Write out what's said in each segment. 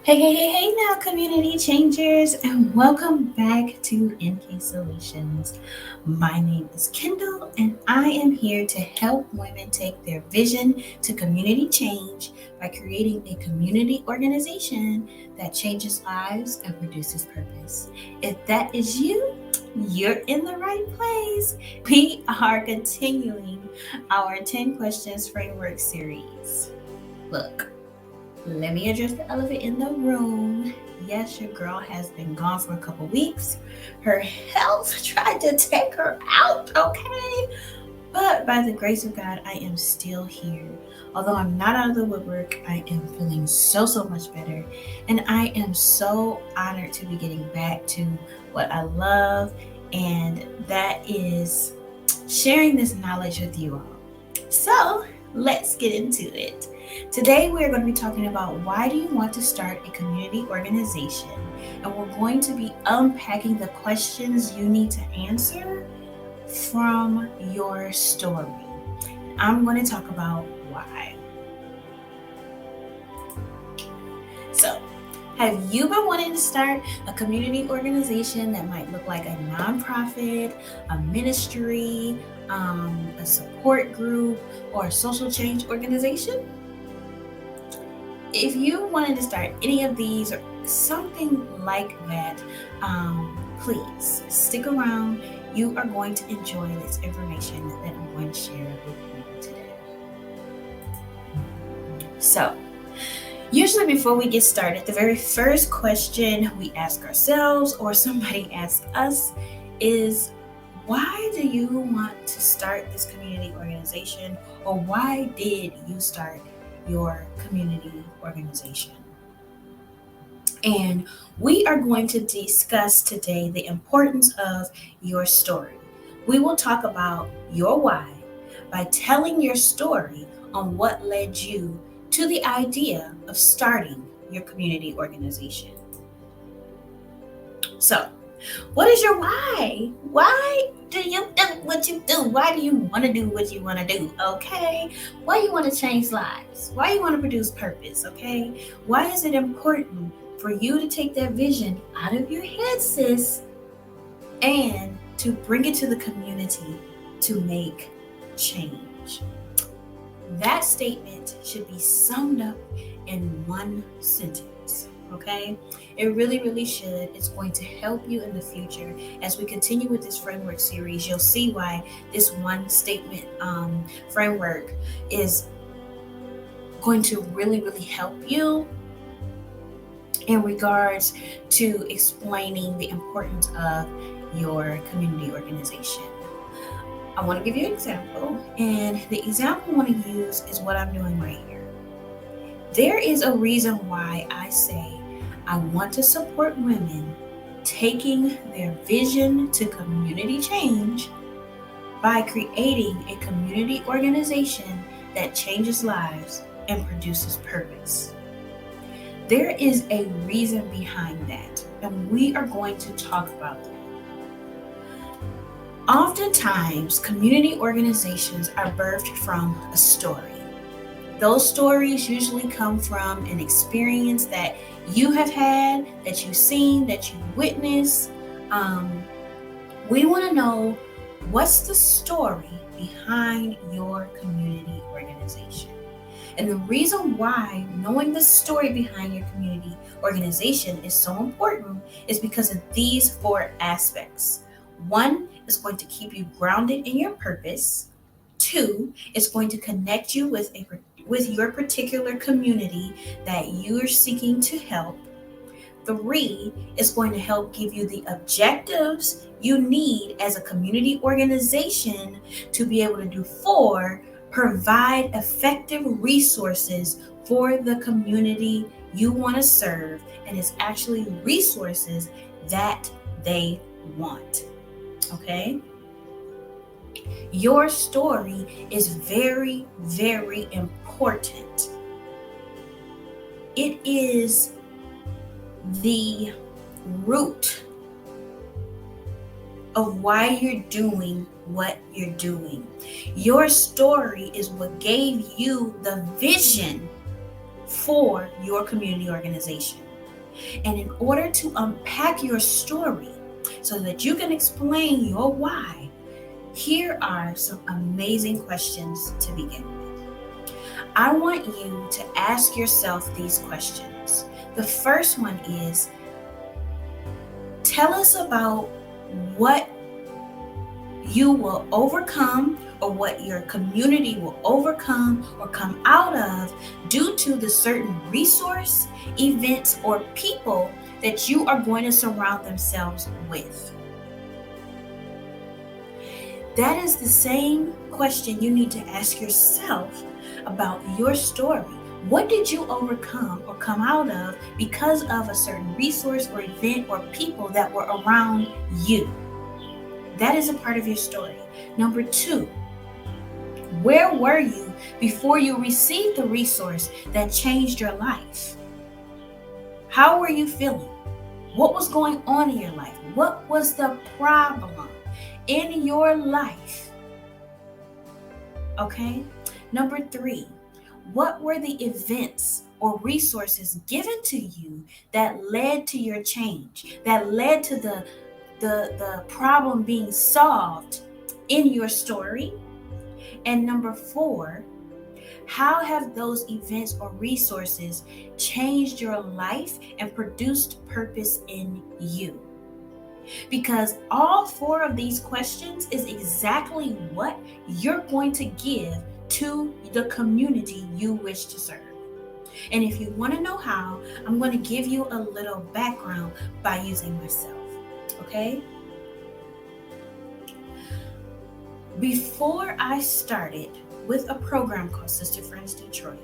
Hey now, community changers, and welcome back to NKay Solutions. My name is Kyndal, and I am here to help women take their vision to community change by creating a community organization that changes lives and produces purpose. If that is you, you're in the right place. We are continuing our 10 questions framework series. Look, let me address the elephant in the room. Yes, your girl has been gone for a couple weeks. Her health tried to take her out, okay? But by the grace of God, I am still here. Although I'm not out of the woodwork, I am feeling so much better. And I am so honored to be getting back to what I love, and that is sharing this knowledge with you all. So let's get into it. Today, we're going to be talking about why do you want to start a community organization? And we're going to be unpacking the questions you need to answer from your story. I'm going to talk about why. So, have you been wanting to start a community organization that might look like a nonprofit, a ministry, a support group, or a social change organization? If you wanted to start any of these or something like that, please stick around. You are going to enjoy this information that I'm going to share with you today. So, usually before we get started, the very first question we ask ourselves or somebody asks us is, why do you want to start this community organization, or why did you start your community organization? And we are going to discuss today the importance of your story. We will talk about your why by telling your story on what led you to the idea of starting your community organization. So, what is your why? Why do you do what you do? Why do you want to do what you want to do? Okay. Why you want to change lives? Why you want to produce purpose? Okay. Why is it important for you to take that vision out of your head, sis, and to bring it to the community to make change? That statement should be summed up in one sentence. Okay, it really should. It's going to help you in the future as we continue with this framework series. You'll see why this one statement framework is going to really help you in regards to explaining the importance of your community organization. I want to give you an example, and the example I want to use is what I'm doing right here. There is a reason why I say I want to support women taking their vision to community change by creating a community organization that changes lives and produces purpose. There is a reason behind that, and we are going to talk about that. Oftentimes, community organizations are birthed from a story. Those stories usually come from an experience that you have had, that you've seen, that you've witnessed. We want to know, what's the story behind your community organization? And the reason why knowing the story behind your community organization is so important is because of these 4 aspects. 1 is going to keep you grounded in your purpose. 2, it's going to connect you with your particular community that you're seeking to help. 3 is going to help give you the objectives you need as a community organization to be able to do. 4, provide effective resources for the community you want to serve, and it's actually resources that they want. Okay? Your story is very important. It is the root of why you're doing what you're doing. Your story is what gave you the vision for your community organization. And in order to unpack your story so that you can explain your why, here are some amazing questions to begin with. I want you to ask yourself these questions. The first one is, tell us about what you will overcome or what your community will overcome or come out of due to the certain resource, events, or people that you are going to surround themselves with. That is the same question you need to ask yourself about your story. What did you overcome or come out of because of a certain resource or event or people that were around you? That is a part of your story. Number 2, where were you before you received the resource that changed your life? How were you feeling? What was going on in your life? What was the problem in your life? Okay. Number 3, what were the events or resources given to you that led to your change, that led to the problem being solved in your story? And number 4, how have those events or resources changed your life and produced purpose in you? Because all 4 of these questions is exactly what you're going to give to the community you wish to serve. And if you want to know how, I'm going to give you a little background by using myself. Okay? Before I started with a program called Sister Friends Detroit,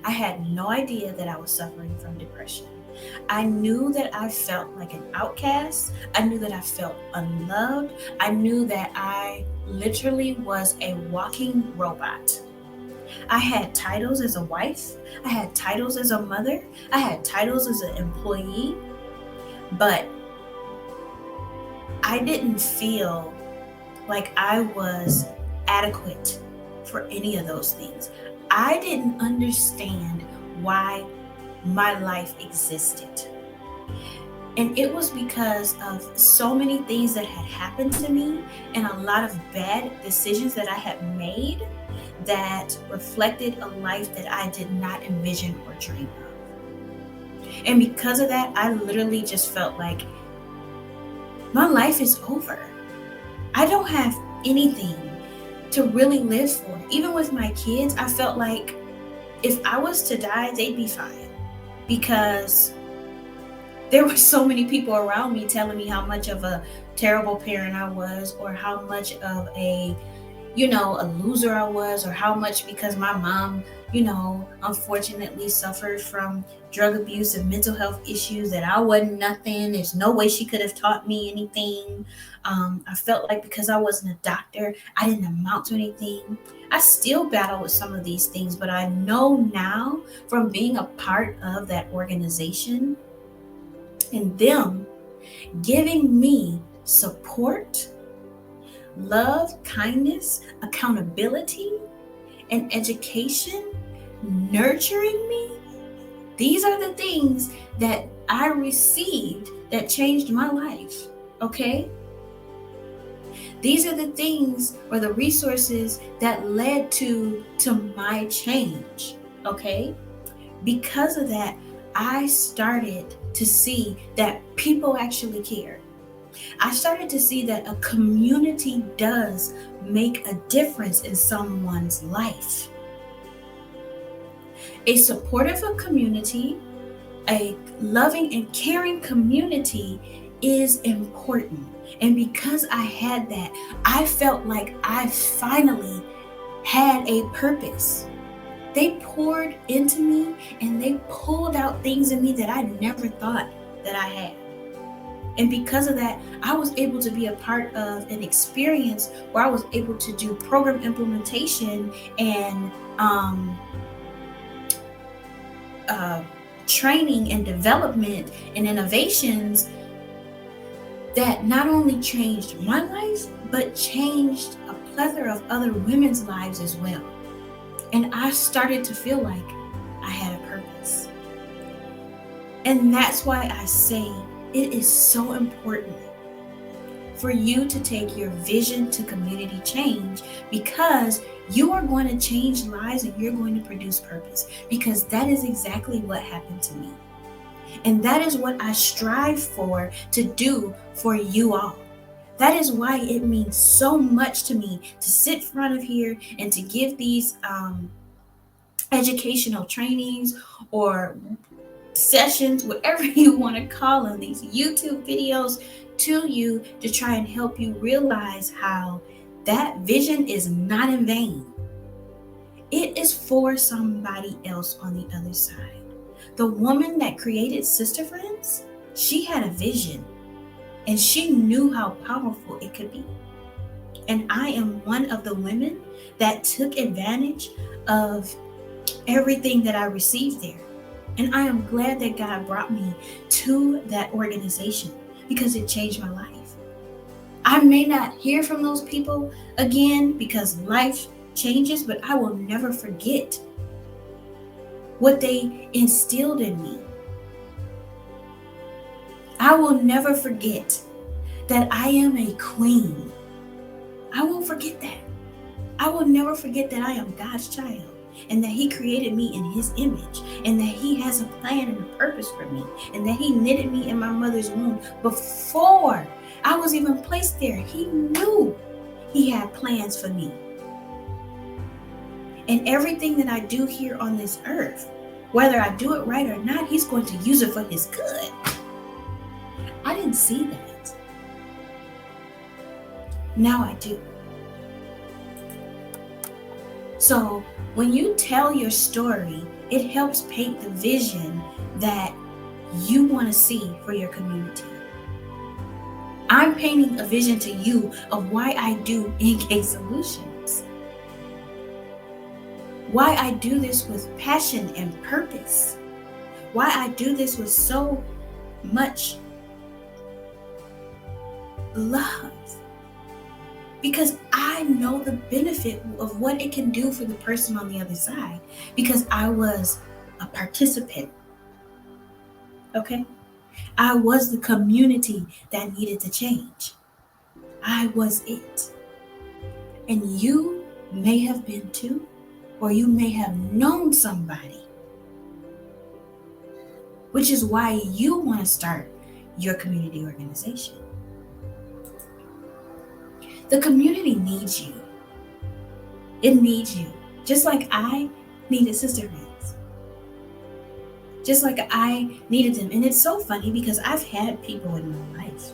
I had no idea that I was suffering from depression. I knew that I felt like an outcast. I knew that I felt unloved. I knew that I literally was a walking robot. I had titles as a wife. I had titles as a mother. I had titles as an employee. But I didn't feel like I was adequate for any of those things. I didn't understand why my life existed. And it was because of so many things that had happened to me and a lot of bad decisions that I had made that reflected a life that I did not envision or dream of. And because of that, I literally just felt like my life is over. I don't have anything to really live for. Even with my kids, I felt like if I was to die, they'd be fine. Because there were so many people around me telling me how much of a terrible parent I was, or how much of a loser I was, or how much, because my mom, unfortunately suffered from drug abuse and mental health issues, that I wasn't nothing. There's no way she could have taught me anything. I felt like because I wasn't a doctor, I didn't amount to anything. I still battle with some of these things, but I know now from being a part of that organization and them giving me support, love, kindness, accountability, and education, nurturing me. These are the things that I received that changed my life, okay? These are the things or the resources that led to my change, okay? Because of that, I started to see that people actually care. I started to see that a community does make a difference in someone's life. A supportive community, a loving and caring community is important. And because I had that, I felt like I finally had a purpose. They poured into me and they pulled out things in me that I never thought that I had. And because of that, I was able to be a part of an experience where I was able to do program implementation and training and development and innovations that not only changed my life, but changed a plethora of other women's lives as well. And I started to feel like I had a purpose. And that's why I say it is so important for you to take your vision to community change, because you are going to change lives and you're going to produce purpose, because that is exactly what happened to me. And that is what I strive for to do for you all. That is why it means so much to me to sit in front of here and to give these educational trainings or sessions, whatever you want to call them, these YouTube videos to you, to try and help you realize how that vision is not in vain. It is for somebody else on the other side. The woman that created Sister Friends, she had a vision and she knew how powerful it could be. And I am one of the women that took advantage of everything that I received there. And I am glad that God brought me to that organization, because it changed my life. I may not hear from those people again because life changes, but I will never forget what they instilled in me. I will never forget that I am a queen. I won't forget that. I will never forget that I am God's child, and that He created me in His image, and that He has a plan and a purpose for me, and that He knitted me in my mother's womb before I was even placed there. He knew He had plans for me. And everything that I do here on this earth, whether I do it right or not, He's going to use it for His good. I didn't see that. Now I do. So when you tell your story, it helps paint the vision that you want to see for your community. I'm painting a vision to you of why I do NKay Solutions. Why I do this with passion and purpose. Why I do this with so much love. Because I know the benefit of what it can do for the person on the other side. Because I was a participant. Okay? I was the community that needed to change. I was it. And you may have been too, or you may have known somebody. Which is why you want to start your community organization. The community needs you. It needs you. Just like I needed Sister Friends. Just like I needed them. And it's so funny because I've had people in my life.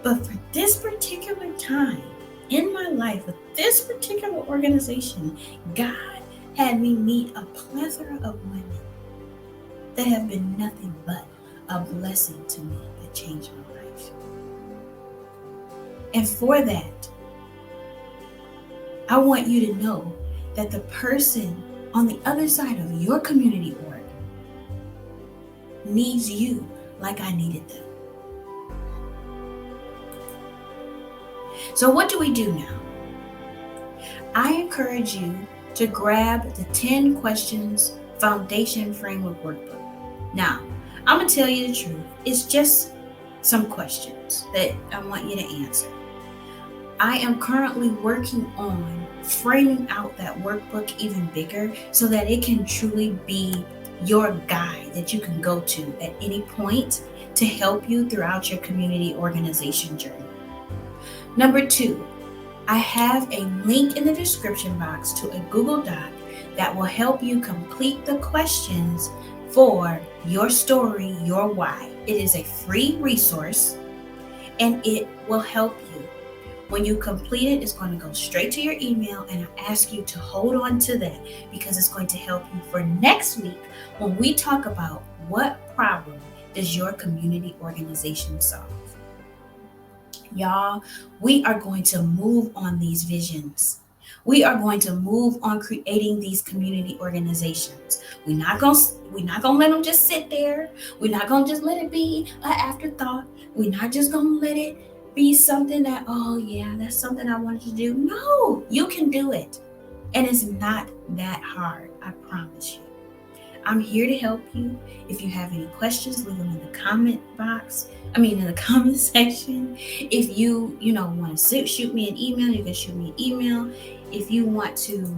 But for this particular time in my life, with this particular organization, God had me meet a plethora of women that have been nothing but a blessing to me, that changed my life. And for that, I want you to know that the person on the other side of your community org needs you like I needed them. So what do we do now? I encourage you to grab the 10 questions foundation framework workbook. Now, I'm going to tell you the truth. It's just some questions that I want you to answer. I am currently working on framing out that workbook even bigger so that it can truly be your guide that you can go to at any point to help you throughout your community organization journey. Number 2, I have a link in the description box to a Google Doc that will help you complete the questions for your story, your why. It is a free resource and it will help you. When you complete it, it's going to go straight to your email, and I ask you to hold on to that because it's going to help you for next week when we talk about what problem does your community organization solve. Y'all, we are going to move on these visions. We are going to move on creating these community organizations. We're not going to let them just sit there. We're not going to just let it be an afterthought. We're not just going to let it be something that, oh yeah, that's something I wanted to do. No, you can do it. And it's not that hard, I promise you. I'm here to help you. If you have any questions, leave them in the comment box. In the comment section. If you want to shoot me an email, you can shoot me an email. If you want to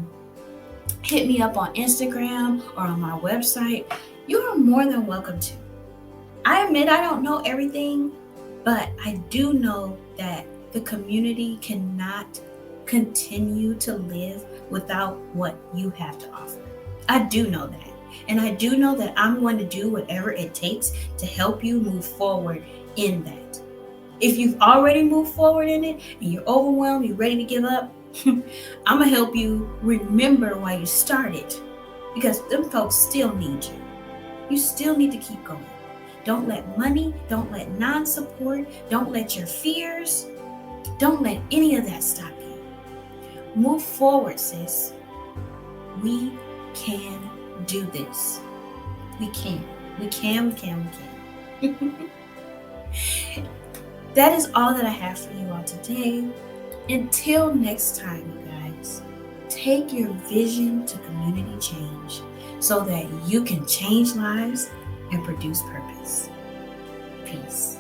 hit me up on Instagram or on my website, you are more than welcome to. I admit I don't know everything, but I do know that the community cannot continue to live without what you have to offer. I do know that. And I do know that I'm going to do whatever it takes to help you move forward in that. If you've already moved forward in it and you're overwhelmed, you're ready to give up, I'm going to help you remember why you started, because them folks still need you. You still need to keep going. Don't let money, don't let non-support, don't let your fears, don't let any of that stop you. Move forward, sis. We can do this. We can. We can. That is all that I have for you all today. Until next time, you guys, take your vision to community change so that you can change lives and produce purpose. Peace.